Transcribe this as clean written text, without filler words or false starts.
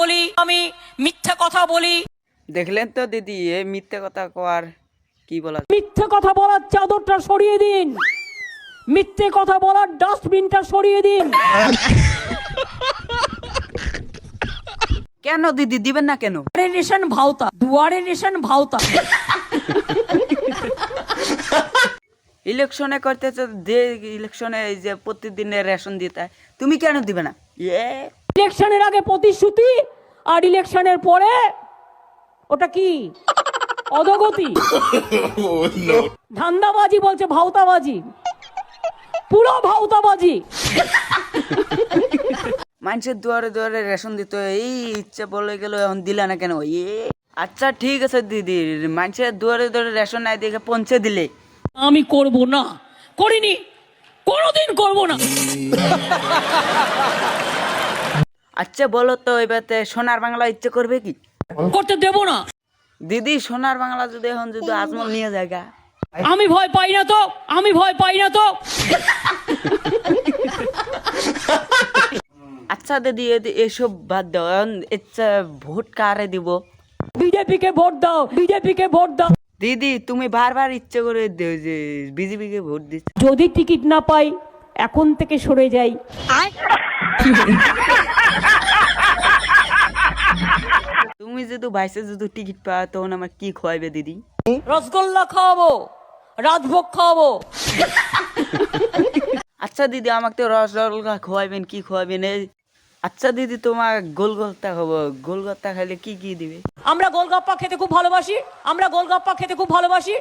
বলি, আমি মিথ্যা কথা বলি। দেখলেন তো দিদি, এ মিথ্যে কথা কওয়ার কি বলা। মিথ্যে কথা বলার চাদরটা সরিয়ে দিন, মিথ্যে কথা বলার ডাস্টবিনটা সরিয়ে দিন। কেন দিদি দিবেন না কেন? দুয়ারে রেশন ভাওতা, দুয়ারে রেশন ভাওতা। ইলেকশনে করতেছে, যে ইলেকশনে এই যে প্রতিদিনের রেশন দিতে হয়, তুমি কেন দিবে না? ইলেকশনের আগে প্রতিশ্রুতি আর ইলেকশনের পরে ওটা কি অধোগতি। ধান্দাবাজি বলছে ভাওতাবাজি, পুরো ভাওতাবাজি। মানুষের দুয়ারে দুয়ারে রেশন দিতে হয়, এই ইচ্ছে বলে গেল, এখন দিলে না কেন? আচ্ছা ঠিক আছে দিদি, মানুষের দুয়ারে দুয়ারে রেশন নাই দেখে পৌঁছে দিলে। আমি করব না, করিনি, কোনোদিন করব না। আচ্ছা বলো তো, এবারে সোনার বাংলা ইচ্ছে করবে কি? করতে দেব না। দিদি সোনার বাংলা যদি এখন যদি আজমল নিয়ে জায়গা, আমি ভয় পাই না তো, আমি ভয় পাই না তো। আচ্ছা দিদি এসব বাদ দাও, এখন ইচ্ছা ভোট কারে দিব? বিজেপিকে ভোট দাও, বিজেপিকে ভোট দাও। দিদি তুমি বারবার ইচ্ছে করে দিও যে বিজেপিকে ভোট দিচ্ছ। যদি টিকিট না পাই এখন থেকে সরে যাই। তুমি যদি ভাইসে যদি টিকিট পাও তখন আমার কি খোয়াইবে দিদি? রসগোল্লা খাওয়াবো, রাজভোগ খাওয়াবো। আচ্ছা দিদি আমাকে তো রসগোল্লা খোয়াইবেন, কি খোয়াবেন? আচ্ছা দিদি তোমার গোলগপ্পা খাবো, গোলগপ্পা খাইলে কি কি দিবে? আমরা গোলগাপ্পা খেতে খুব ভালোবাসি, আমরা গোলগাপ্পা খেতে খুব ভালোবাসি।